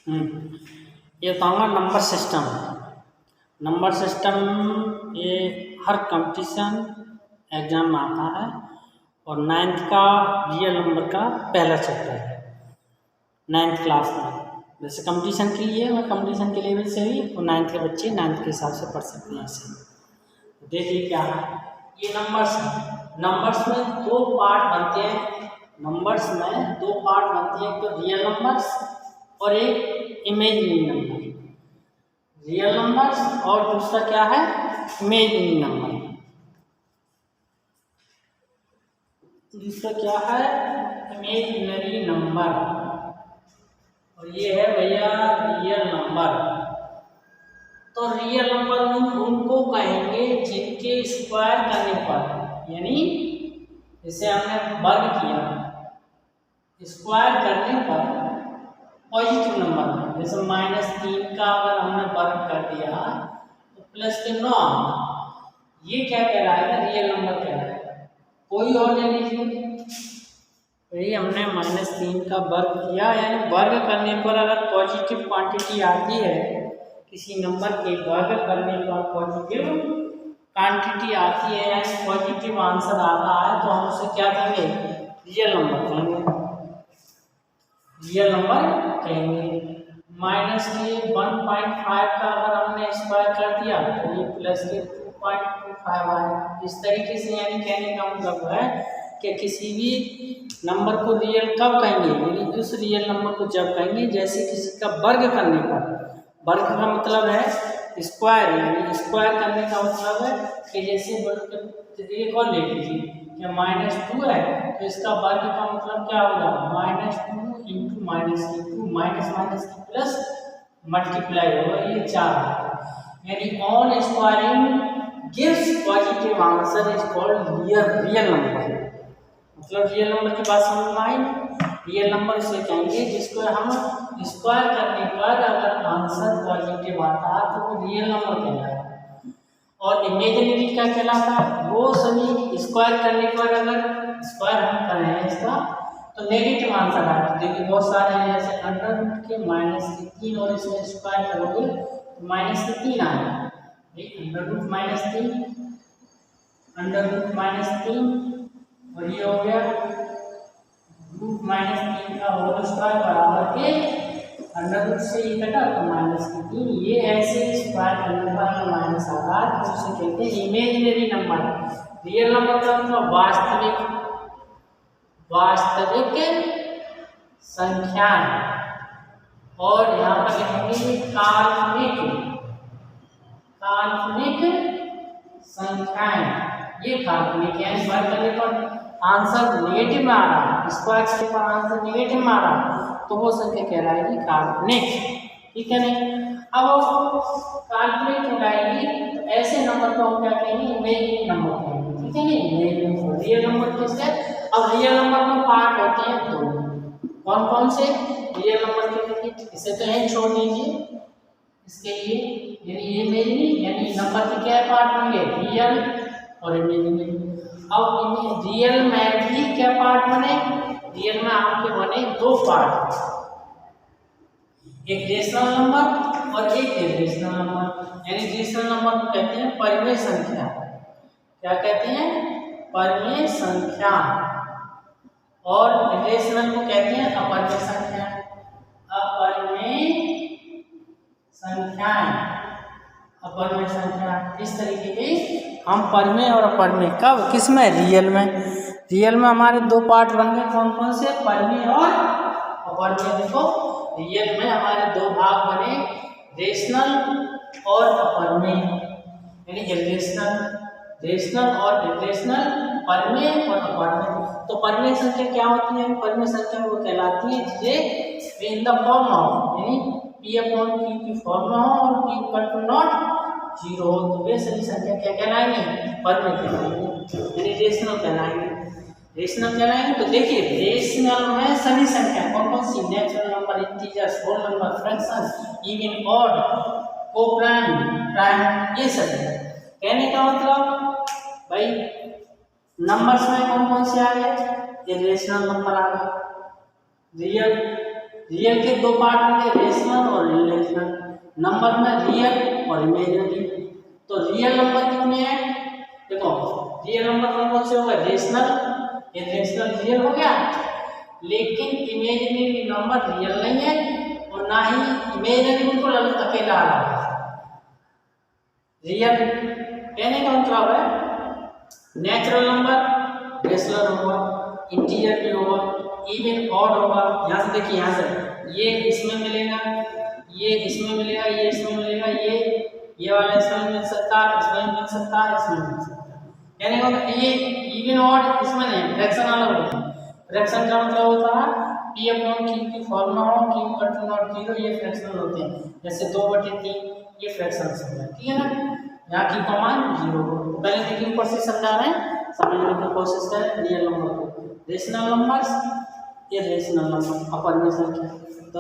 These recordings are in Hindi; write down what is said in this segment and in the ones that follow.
ये बताऊँगा नंबर सिस्टम। नंबर सिस्टम ये हर कंपटीशन एग्ज़ाम में आता है और 9th का रियल नंबर का पहला चैप्टर है 9th क्लास में। जैसे कंपटीशन के लिए और कंपटीशन के लेवल से भी और 9th के बच्चे 9th के हिसाब से पढ़ सकते हैं ऐसे। देखिए क्या है, ये नंबर्स है। नंबर्स में दो पार्ट बनते हैं। नंबर्स में दो पार्ट बनते हैं, एक तो रियल नंबर्स और एक इमेजिनरी नंबर। रियल नंबर्स और दूसरा क्या है, इमेजिनरी नंबर। दूसरा क्या है, इमेजिनरी नंबर। और ये है भैया रियल नंबर। तो रियल नंबर उनको कहेंगे जिनके स्क्वायर करने पर, यानी जैसे हमने वर्ग किया, स्क्वायर करने पर पॉजिटिव नंबर है। जैसे -3 का अगर हमने वर्ग कर दिया तो प्लस के 9, ये क्या कहलाएगा, रियल नंबर कहलाएगा। कोई और ले लीजिए, यही हमने -3 का वर्ग किया, यानी वर्ग करने पर अगर पॉजिटिव क्वांटिटी आती है, किसी नंबर के वर्ग करने पर पॉजिटिव क्वांटिटी आती है यानी पॉजिटिव आंसर आता है, तो हम उसे क्या कहेंगे, रियल नंबर कहेंगे। रियल नंबर कहेंगे। -1.5 का अगर हमने स्क्वायर कर दिया तो ये प्लस के 2.25 आए। इस तरीके से यानी कहने का मतलब है कि किसी भी नंबर को रियल कब कहेंगे, यानी उस रियल नंबर को जब कहेंगे जैसे किसी का वर्ग करने पर। वर्ग का मतलब है स्क्वायर, यानी स्क्वायर करने का मतलब है कि जैसे एक और ले लीजिए कि -2 है तो इसका वर्ग का मतलब क्या होगा, -2 इंटू माइनस की प्लस मल्टीप्लाई होगा, ये 4। यानी on squaring gives positive answer is called real number. मतलब रियल नंबर की बात समझ में आई। रियल नंबर से कहेंगे जिसको हम स्क्वायर करने पर अगर आंसर पॉजिटिव आता है तो वो रियल नंबर कहलाएगा। और इमेजिनरी क्या कहलाता है, वो सभी स्क्वायर करने पर अगर स्क्वायर हम कर रहे हैं इसका तो नेगेटिव आंसर आया। तो देखिए बहुत सारे हैं, जैसे अंडर के -3 और इसमें स्क्वायर करोगे तो -3 आएगा। अंडर-√-3 और ये हो गया √-3 का होल स्क्वायर बराबर के अंडर से ये कटा तो -3। ये ऐसे स्क्वायर करने पर माइनस आ रहा है तो उसे कहते हैं इमेजिनरी नंबर। रियल नंबर का मतलब वास्तविक संख्या, और यहाँ पर लिखेंगे काल्पनिक संख्याएं। ये काल्पनिक है, वर्ग करने पर आंसर नेगेटिव में आ रहा, स्क्वायर करने पर आंसर नेगेटिव में आ रहा तो वो संख्या कहलाएगी काल्पनिक। ठीक है नहीं। अब काल्पनिक कहलाएगी तो ऐसे नंबर को हम क्या कहेंगे, इमेजिनरी नंबर कहेंगे। ठीक है नहीं, इमेजिनरी नंबर। रियल नंबर किससे, अब रियल नंबर में पार्ट होते हैं दो। कौन कौन से रियल नंबर के, इसे तो है छोड़ दीजिए इसके लिए, यानी ये इमेजिनरी, यानी नंबर के क्या पार्ट होंगे, रियल और इमेजिनरी। अब रियल में भी क्या पार्ट बने, रियल में आपके बने दो पार्ट, एक रेशनल नंबर और एक इरेशनल नंबर। यानी रेशनल नंबर को कहते हैं परिमेय संख्या। क्या कहते हैं, परिमेय संख्या। और इरेशनल को कहते हैं अपरिमेय संख्या। अपरिमेय संख्याएं, अपरिमेय संख्या। इस तरीके के हम परिमेय और अपरिमेय कब, किस में, रियल में। रियल में हमारे दो पार्ट बन गए, कौन कौन से, परिमेय और अपरिमेय। देखो रियल में हमारे दो भाग बने, रेशनल और अपरिमेय, यानी रेशनल और इरेशनल, परिमेय और अपरिमेय। तो परिमेय संख्या क्या होती है, परिमेय संख्या वो कहलाती है जे इन द फॉर्म ऑफ, यानी p/q की फॉर्म में हो और p = नॉट 0 हो, तो वे सभी संख्या क्या कहलाएंगे, परिमेय कहलाएंगे, यानी रेशनल कहलाएंगे। रेशनल कहलाएंगे तो देखिए रेशनल में सभी संख्या कौन कौन सी, natural number, integers, whole number, fraction, even, odd, prime, ये सब है। कहने का मतलब भाई नंबर्स में कौन कौन से आ गए, ये रेशनल नंबर आ गए, रियल रियल के दो पार्ट होंगे, रेशनल और इरेशनल। नंबर में रियल और इमेजिनरी। तो रियल नंबर कितने हैं? देखो रियल नंबर कौन से होगा? रेशनल, इरेशनल रियल हो गया, लेकिन इमेजिनरी नंबर रियल नहीं है और ना ही इमेजिनरी बिल्कुल अकेला आ रहा है। रियल कहने का मतलब है नेचुरल नंबर रेशनल होगा, इंटीजर भी होगा, इवन ऑड होगा। यहाँ से देखिए, यहाँ से ये इसमें मिलेगा, ये इसमें मिलेगा, ये इसमें मिलेगा, ये वाला इसमें मिल सकता है, इसमें मिल सकता है, इसमें मिल सकता है। यानी होगा ये इवन ऑड इसमें नहीं, फ्रैक्शन अलग होता है। फ्रैक्शन का मतलब होता है p अपॉन q की फॉर्मूला हो, q इक्वल टू नॉट 0, ये फ्रैक्शनल होते हैं। जैसे 2/3 ये फ्रैक्शंस होता है, ठीक है ना। यहाँ की कमान 0 हो। पहले देखिए ऊपर से समझा रहे हैं, समझने की कोशिश करें। रियल नंबर को रेशनल नंबर्स, इरेशनल नंबर अपर में संख्या। तो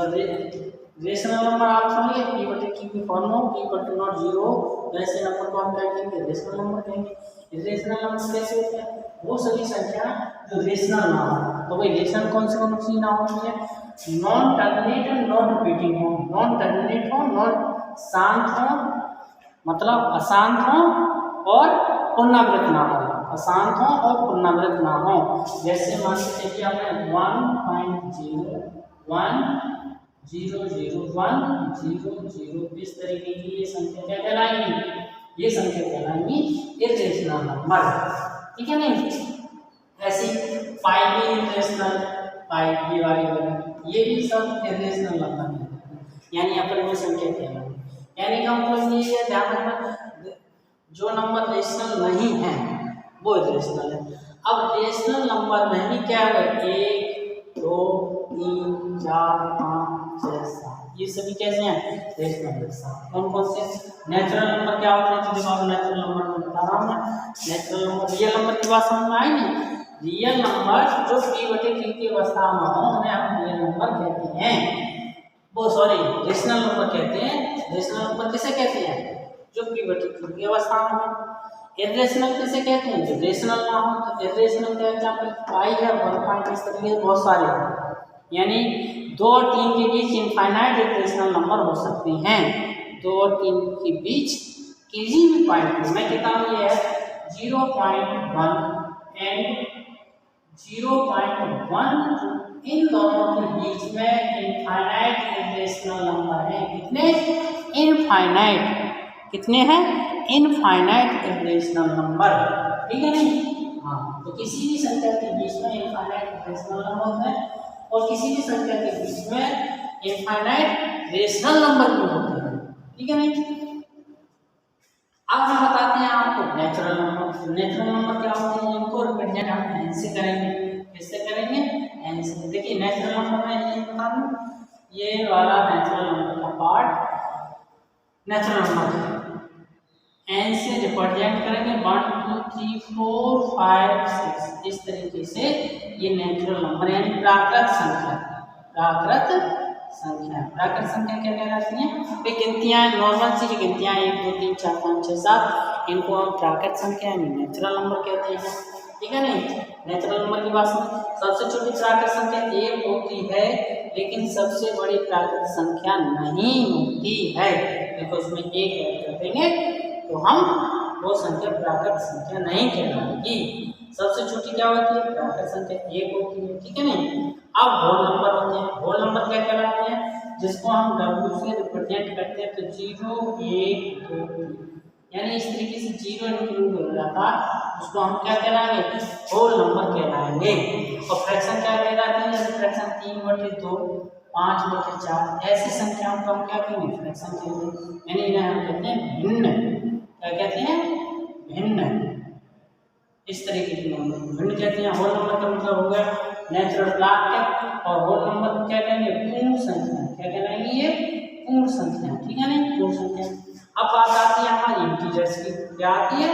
रेशनल नंबर आप समझिए p/q की formula q equal to not 0, तो ऐसे नंबर को हम क्या कहेंगे? रेशनल नंबर कहेंगे। इरेशनल नंबर कैसे होते हैं? वो सभी संख्या जो रेशनल ना हो। तो भाई रेशनल कौन सी ना होती है? नॉन टर्मिनेट और नॉन रिपीटिंग हो, नॉन टर्मिनेट हो, नॉन शांत हो, मतलब अशांत हो और पुनरावृत्त ना हो, अशांत हो और पुनरावृत्त ना हो। जैसे मान लीजिए कि आपने 1.0 1 0 0 1 0 0 इस तरीके की ये संख्या क्या कहलाएंगी? ये संख्या कहलाएंगी इरेशनल नंबर, ठीक है नहीं। ऐसी 5 भी इरेशनल, 5 ये वाली वाली ये भी सब इरेशनल नंबर है, यानी अपन में संख्या कहलाएंगी। यानी का मतलब ये है, ध्यान रखना, जो नंबर रेशनल नहीं है वो इरेशनल है। अब रेशनल नंबर में भी क्या है? 1 2 3 4 5 6 7 ये सभी कैसे हैं? Rational number. कौन कौन से? नेचुरल नंबर क्या होते हैं? तो देखो नेचुरल नंबर में बता रहा हूँ मैं। नेचुरल नंबर, रियल नंबर की बात समझ में आई नहीं? रियल नंबर जो p/q की अवस्था में हो उन्हें हम रियल नंबर कहते हैं, वो सॉरी रेशनल नंबर कहते हैं। रेशनल नंबर किसे कहते हैं? जो p/q की अवस्था में हो। इरेशनल किसे कहते हैं? जो रेशनल ना हो। तो इरेशनल का एग्जांपल पाई है, 1 इस तरीके से बहुत सारे हैं, यानी 2 और 3 के बीच इनफाइनाइट इरेशनल नंबर हो सकते हैं। 2 और 3 के बीच किसी भी पॉइंट में, मैं कहता हूँ ये है 0.1 एंड 0.1, इन दोनों के बीच में इनफाइनाइट इरेशनल नंबर है। कितने? इनफाइनाइट। कितने हैं? इनफाइनाइट इरेशनल नंबर, ठीक है नहीं। हाँ, तो किसी भी संख्या के बीच में इनफाइनाइट इरेशनल नंबर होते हैं और किसी भी संख्या के बीच में इनफाइनाइट रेशनल नंबर भी होते हैं, ठीक है नहीं। अब हम बताते हैं आपको नेचुरल नंबर। नेचुरल नंबर क्या होते हैं? इनको रिप्रेजेंट हम n से करेंगे। किससे करेंगे? n से। देखिए नेचुरल नंबर में ये बता दूं, ये वाला नेचुरल नंबर का पार्ट नेचुरल नंबर n से रिप्रेजेंट करेंगे 1 2 3 4 5 6 इस तरीके से ये नेचुरल नंबर यानी प्राकृत संख्या। प्राकृत संख्या, प्राकृत संख्या क्या कहलाती है? वे गिनतियां नॉर्मल सी गिनतियां 1 2 3 4 5 6 7 इनको हम प्राकृत संख्या यानी नेचुरल नंबर कहते हैं, ठीक है नहीं। नेचुरल नंबर की बात सुनो। सबसे छोटी प्राकृत संख्या 1 होती है, लेकिन सबसे बड़ी प्राकृत संख्या नहीं होती है। देखो इसमें 1 ऐड कर देंगे तो हम वो संख्या प्राकृत संख्या नहीं कहलाएगी। सबसे छोटी क्या होती है? प्राकृत संख्या 1 होती है, ठीक है नहीं। अब होल नंबर होते हैं। होल नंबर क्या कहलाते हैं? जिसको हम W से रिप्रेजेंट करते हैं, तो 0 1 2 3 यानी इस तरीके से 0 इंक्लूड हो जाता, उसको हम क्या कहलाएंगे? होल नंबर कहलाएंगे। और फ्रैक्शन क्या कहलाते हैं? जैसे फ्रैक्शन 3/2 5/4 ऐसी संख्याओं को हम क्या कहेंगे? फ्रैक्शन कहेंगे, यानी इन्हें हम कहते हैं भिन्न। क्या कहते हैं? भिन्न। इस तरीके के नंबर भिन्न कहते हैं। होल नंबर का मतलब हो गया नेचुरल प्राकृत, और होल नंबर को क्या कहेंगे? पूर्ण संख्या। क्या कहलाएंगे? ये पूर्ण संख्या, ठीक है नहीं, पूर्ण संख्या। अब बात आती है हमारी इंटीजर्स की। क्या आती है?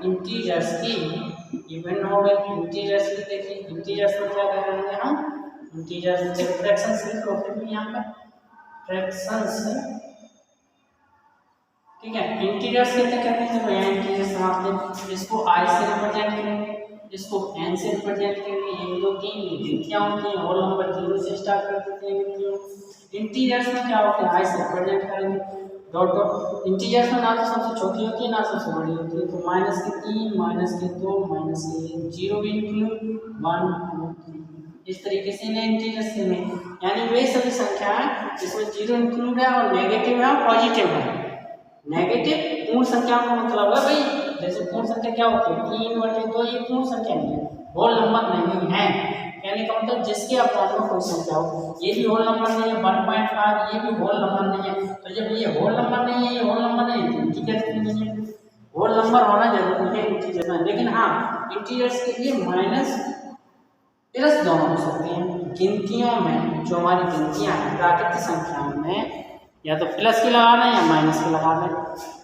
इंटीजर्स की। ये भिन्न हो गए इंटीजर्स की। देखिए इंटीजर्स में क्या कहेंगे हम? इंटीजर्स फ्रैक्शंस लिख लो फिर भी यहाँ पर फ्रैक्शंस, ठीक है। इंटीजर्स कहते हैं, यहाँ इंटीजर्स समाप्त, इसको i से रिप्रेजेंट करेंगे। इसको n से रिप्रेजेंट करेंगे, 1 2 3 ये गिनतियाँ होती हैं, होल नंबर 0 से स्टार्ट कर देते हैं गिनतियों। इंटीजर्स में क्या होते हैं, i से रिप्रेजेंट करेंगे, डॉट डॉट। इंटीजर्स में ना तो सबसे छोटी होती है ना सबसे बड़ी होती है, तो माइनस के 3 माइनस के 2 माइनस के 1, 0 भी इंक्लूड 1 2 3, इस तरीके से इन्हें इंटीजर्स में, यानी वे सभी संख्या है जिसमें 0 इंक्लूड है और नेगेटिव है और पॉजिटिव है। नेगेटिव पूर्ण संख्या का मतलब है भाई, जैसे पूर्ण संख्या क्या होती है 3/2, ये पूर्ण संख्या नहीं है, होल नंबर नहीं है। कहने का मतलब जिसके अपॉन में कोई संख्या हो, ये भी होल नंबर नहीं है, 1.5 ये भी होल नंबर नहीं है। तो जब ये होल नंबर नहीं है, ये होल नंबर नहीं है, तो इंटीजर नहीं है। होल नंबर होना जरूरी है इंटीजर में, लेकिन हाँ इंटीजर्स के लिए माइनस प्लस दोनों हो सकते हैं। गिनतियों में जो हमारी गिनतियाँ हैं प्राकृतिक संख्याओं में या तो प्लस की लगाना है या माइनस की लगाना है,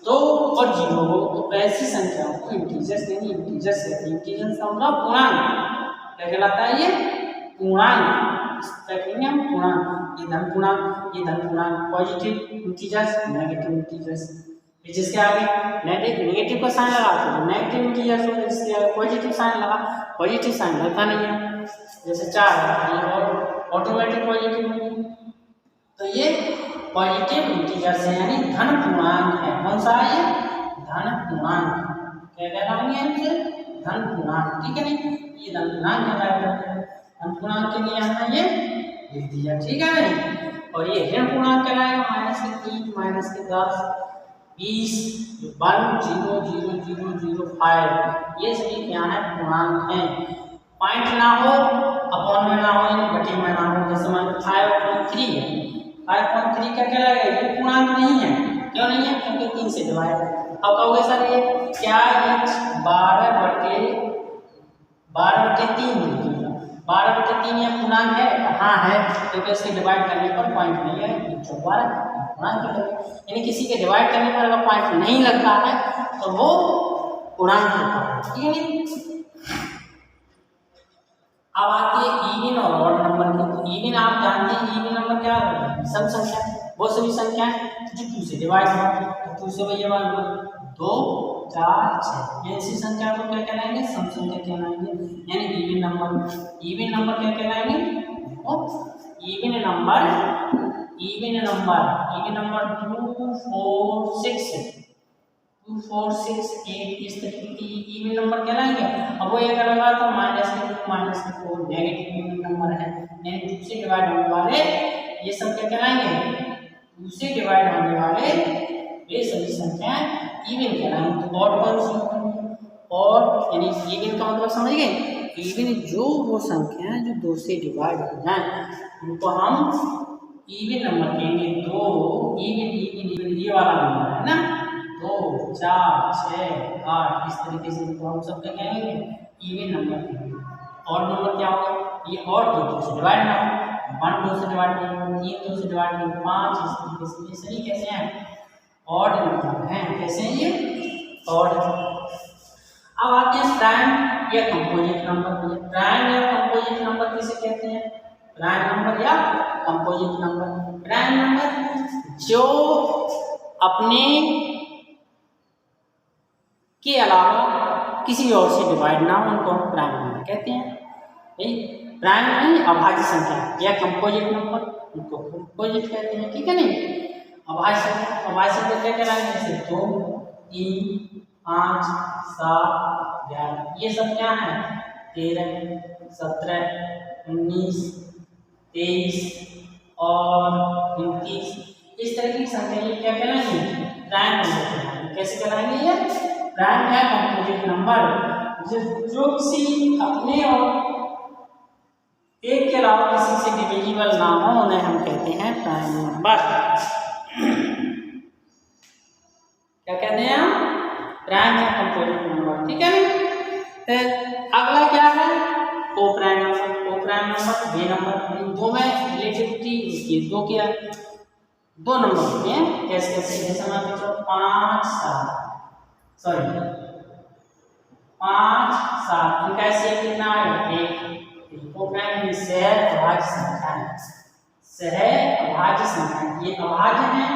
तो और 0 हो तो ऐसी संख्याओं को इंटीजर्स यानी इंटीजर्स कहते हैं। इंटीजर्स का मतलब पूर्णांक क्या कहलाता है, ये पूर्णांक, इसका कहेंगे हम पूर्णांक। ये धन पूर्णांक, ये धन पूर्णांक, पॉजिटिव इंटीजर्स नेगेटिव इंटीजर्स। जिसके आगे नेगेटिव का साइन लगा तो नेगेटिव इंटीजर्स हो, जिसके आगे पॉजिटिव साइन लगा, पॉजिटिव साइन लगता नहीं है, जैसे 4 है और ऑटोमेटिक पॉजिटिव होगी, तो ये पॉजिटिव इंटीजर्स है यानी धन पूर्णांक है। कौन सा है ये, धन पूर्णांक, क्या कहलाएंगे इनसे, धन पूर्णांक, ठीक है नहीं, ये धन पूर्णांक कहलाएगा। धन पूर्णांक के लिए हमने ये लिख दिया, ठीक है नहीं। और ये ऋण पूर्णांक कहलाएगा, माइनस के 3 माइनस के 10 20 1 0 0 0 0 5, ये सभी क्या है पूर्णांक हैं। पॉइंट ना हो, अपॉन में ना हो, यानी बटे में ना हो, जैसे मान लो 5.3 है, 5.3 क्या कहलाएगा, ये पूर्णांक नहीं है। क्यों नहीं है, क्योंकि 3 से डिवाइड। अब कहोगे सर ये क्या, ये 12/3 12/3 ये पूर्णांक है, हाँ है, क्योंकि इसके डिवाइड करने पर पॉइंट नहीं है, 12 पूर्णांक है। यानी किसी के डिवाइड करने पर अगर पॉइंट नहीं लगता है तो वो पूर्णांक होता है, ठीक है नहीं। अब आती है इवन और ऑड नंबर की। तो इवन आप जानते हैं, इवन नंबर क्या है, सम संख्या, वो सभी संख्याएं जो 2 से डिवाइड हो, तो 2 से भैया 2 4 6, ऐसी संख्या को क्या कहलाएंगे, सम संख्या कहलाएंगे, यानी इवन नंबर। इवन नंबर क्या कहलाएंगे, इवन नंबर 2 4 6 8, इस तरीके की इवन नंबर कहलाएंगे। अब वो एक लगा तो माइनस के 2 माइनस के 4 नेगेटिव इवन नंबर है, यानी 2 से डिवाइड होने वाले ये सब क्या कहलाएंगे, 2 से डिवाइड होने वाले ये सभी संख्याएं इवन कहलाएंगे। तो और कौन सी, और यानी इवन का मतलब समझ गए, इवन जो वो संख्याएं जो 2 से डिवाइड हो जाए उनको हम इवन नंबर कहेंगे। 2 इवन ये वाला नंबर है ना, 2 4 6 8, इस तरीके से इनको हम सब क्या कहेंगे, इवन नंबर कहेंगे। और नंबर क्या होगा, ये और 2 से डिवाइड ना हो, 1 2 से डिवाइड नहीं हो, 3 2 से डिवाइड नहीं हो, 5, इस तरीके से। ये सही कैसे हैं, ऑड नंबर हैं, कैसे हैं ये, ऑड। अब आते हैं प्राइम या कंपोजिट नंबर। प्राइम या कंपोजिट नंबर किसे कहते हैं, प्राइम नंबर या कंपोजिट नंबर। प्राइम नंबर जो अपने के अलावा किसी और से डिवाइड ना हो, उनको हम प्राइम नंबर कहते हैं। प्राइम नहीं अभाज्य संख्या या कंपोजिट नंबर, उनको कंपोजिट कहते हैं, ठीक है नहीं। अभाज्य संख्या क्या कहलाएंगे, जैसे 2 3 5 7 11, ये सब क्या है, 13 17 19 23 और 29, इस तरह की संख्या ये क्या कहलाएंगे, प्राइम नंबर कहलाएंगे। कैसे कहलाएंगे ये, प्राइम या कंपोजिट नंबर जो किसी अपने और एक के अलावा किसी से डिविजिबल ना हो, उन्हें हम कहते हैं प्राइम नंबर। क्या कहते हैं हम, प्राइम या कंपोजिट नंबर, ठीक है नहीं। अगला क्या है, कोप्राइम नंबर। कोप्राइम नंबर वे नंबर, इन दो में रिलेटिविटी होती है, दो नंबर होते हैं। कैसे कैसे, जैसे मान लीजिए 5 7 इनका से कितना आएगा, 1। कोप्राइम में सह अभाज्य संख्या है, सह अभाज्य संख्या, ये अभाज्य है।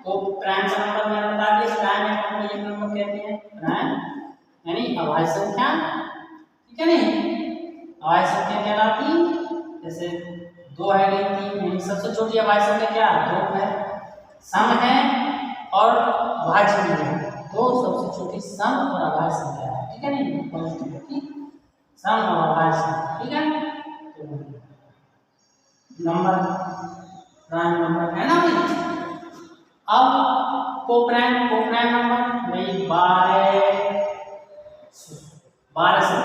तो प्राइम नंबर में बता दिए, प्राइम या कंपोजिट नंबर कहते हैं, प्राइम यानी अभाज्य संख्या, ठीक ठीक है नहीं। अभाज्य संख्या कहलाती, जैसे 2 है गई 3, यानी सबसे छोटी अभाज्य संख्या क्या है 2 है, सम है और भाज्य भी है, तो सबसे छोटी सम और अभाज्य संख्या है, ठीक है नहीं, पॉजिटिव की सम और अभाज्य संख्या, ठीक है। तो नंबर प्राइम नंबर है ना भाई। अब कोप्राइम नंबर भाई 12 से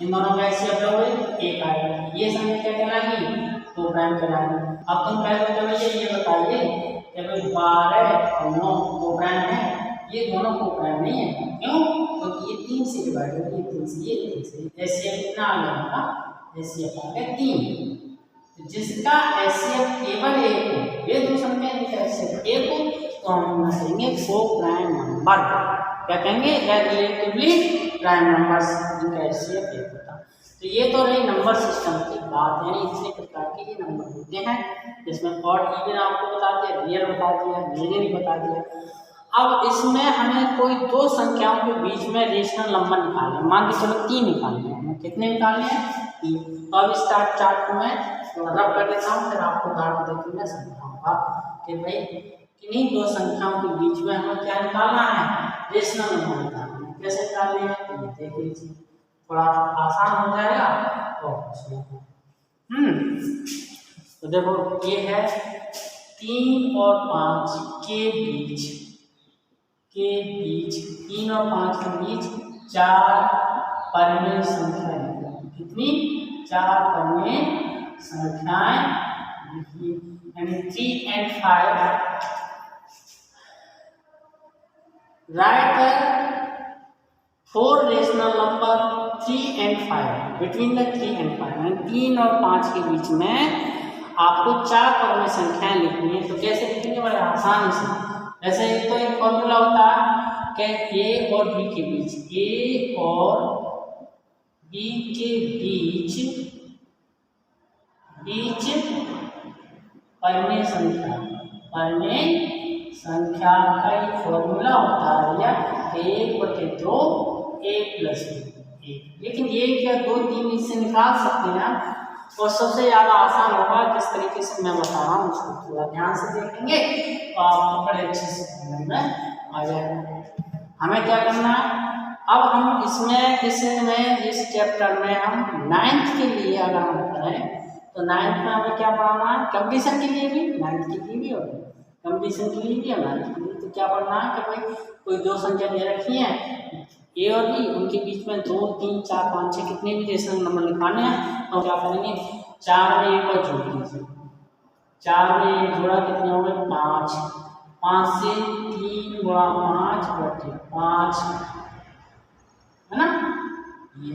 इन दोनों का एचसीएफ लोगे एक आएगा, ये संख्या क्या कहलाएगी कोप्राइम कहलाएगी। अब तुम कह दो भैया ये बताइए कि भाई 12 और 9 कोप्राइम है, ये दोनों कोप्राइम नहीं है, क्यों? क्योंकि ये 3 से डिवाइड होगी, ये 3 से, ये 3 से, एचसीएफ कितना आ गया उनका, एचसीएफ आ गया 3। तो जिसका एचसीएफ केवल 1 हो, ये दो संख्या जिनका एचसीएफ 1 हो, तो हम कहेंगे कोप्राइम नंबर, क्या कहेंगे, रिलेटिवली प्राइम नंबर्स जिनका एचसीएफ 1 होता। तो ये तो रही नंबर सिस्टम की बात, यानी इतने प्रकार के ये नंबर होते हैं, जिसमें ऑड इवन आपको बता दिया, रियल बता दिया, इमेजिनरी बता दिया। अब इसमें हमें कोई दो संख्याओं के बीच में रेशनल नंबर निकालना है, मान के चलो 3 निकालने हैं, कितने निकालने हैं 3। तो अब स्टार्ट चार्ट को मैं रब कर देता हूँ, फिर आपको दांत देकर मैं समझाऊंगा कि भाई किन्हीं दो संख्याओं के बीच में हमें क्या निकालना है, रेशनल नंबर निकालना है। कैसे निकालने हैं तो ये देख लीजिए, थोड़ा आसान हो जाएगा। तो देखो ये है 3 और 5 के बीच 3 और 5 के बीच 4 परिमेय संख्या लिखी, कितनी 4 परिमेय संख्याएं लिखी, यानी 3 and 5। Right 4 rational number 3 and 5 between the 3 and 5, यानी 3 और 5 के बीच में आपको 4 परिमेय संख्याएं लिखनी है। तो कैसे लिखेंगे, बड़े आसानी से। ऐसे ही तो एक फॉर्मूला होता है कि ए और बी के बीच, ए और बी के बीच परिमेय संख्या का एक फॉर्मूला होता है, या 1/2 a + b। लेकिन ये क्या 2 3 इससे निकाल सकते हैं आप, और सबसे ज़्यादा आसान होगा जिस तरीके से मैं बता रहा हूँ उसको थोड़ा ध्यान से देखेंगे तो आपको बड़े अच्छे से समझ में आ जाएगा। हमें क्या करना है, अब हम इस चैप्टर में हम 9th के लिए अगर हम पढ़ें तो 9th में हमें क्या पढ़ना है, कंडीशन के लिए भी 9th के लिए भी और कंडीशन के लिए भी और 9th के लिए। तो क्या पढ़ना है कि भाई कोई दो संख्या दे रखी है ए और बी, उनके बीच में 2 3 4 5 6 कितने भी रेशनल नंबर निकालने हैं, तो क्या करेंगे 4 में 1 और जोड़ लीजिए, 4 में 1 जोड़ा कितने हो गए 5, 5 से 3 गुणा 5/5 है ना, ये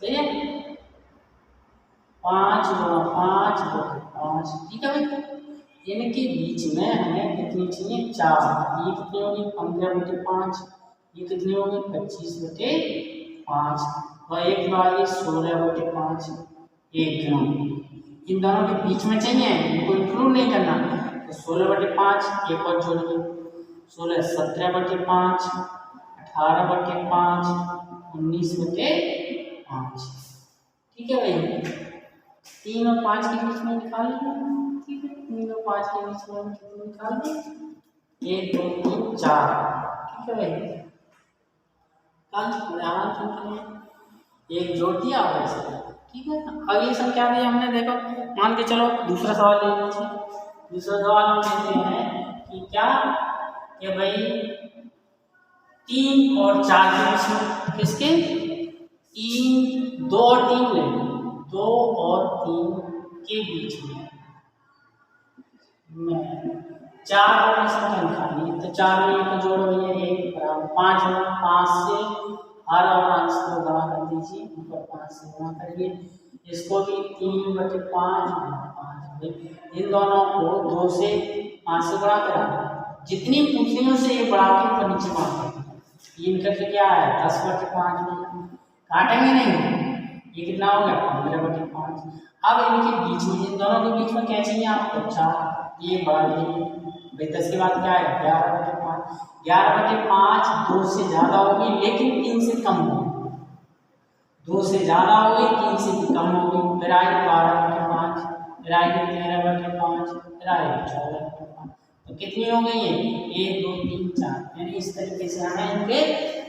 सही है, 5 गुणा 5/5, ठीक है भाई। इनके बीच में हमें कितनी चाहिए 4, ये कितनी होगी 15/5, ये कितनी होगी 25/5, और एक बार ये 16/5, 1 गुना इन दोनों के बीच में चाहिए, इनको इंक्लूड नहीं करना। तो 16/5 एक और जोड़िए, 16 17/5, 18/5, 19/5, ठीक है भाई। 3 और 5 के बीच में निकाल लीजिए, ठीक है, 3 और 5 के बीच में निकाल लीजिए 1 2 3 4, ठीक है भाई। एक जोड़ दिया और ऐसे, ठीक है। अगली संख्या भी हमने देखो, मान के चलो दूसरा सवाल ले लीजिए। दूसरा सवाल हम लेते हैं कि क्या, कि भाई 3 और 4 के बीच में किसके 2 और 3 ले, 2 और 3 के बीच में 4 और संख्या निकालनी है। तो 4 में 1 जोड़ भैया 1 बराबर 5 होगा, 5 से हर और अंश को गुणा कर दीजिए, ऊपर 5 से गुणा करिए, इसको भी 3/5 इन दोनों को 2 से 5 से गुणा करा, जितनी पूछनियों से ये बढ़ा के ऊपर नीचे मारते हैं, ये करके क्या है 10/5 में काटेंगे नहीं, ये कितना हो गया 15/5। अब इनके बीच में, इन दोनों के बीच में क्या चाहिए आपको 4, ये बढ़ा दीजिए भाई, 10 के बाद क्या है 11/5, 11/5 2 से ज़्यादा होगी लेकिन 3 से कम होगी, 2 से ज़्यादा हो गई, 3 से कम हो गई, फिर आई 12/5, फिर आई 13/5, फिर आई 14/5। तो कितनी हो गई है? 1 2 3 4। यानी इस तरीके से हमें इनके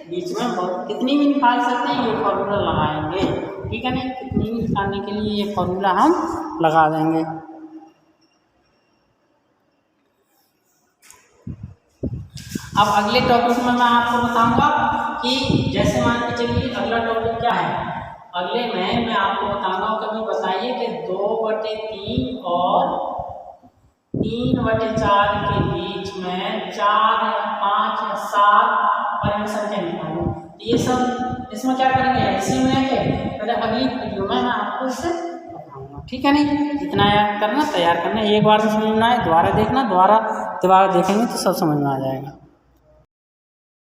बीच में कितनी भी निकाल सकते हैं, ये फॉर्मूला लगाएंगे। ठीक है ना, कितनी भी निकालने के लिए ये फॉर्मूला हम लगा देंगे। अब अगले टॉपिक में मैं आपको बताऊंगा कि जैसे मान के चलिए अगला टॉपिक क्या है। अगले में मैं आपको बताऊंगा, कभी बताइए कि 2/3 और 3/4 के बीच में 4 या 5 या 7 परिमित संख्या निकालो। ये सब इसमें क्या करेंगे, इसी में के पहले अगली वीडियो में मैं आपको इसे बताऊंगा। ठीक है नहीं, इतना याद करना, तैयार करना, एक बार से समझ में आए दोबारा देखना, दोबारा देखेंगे तो सब समझ में आ जाएगा।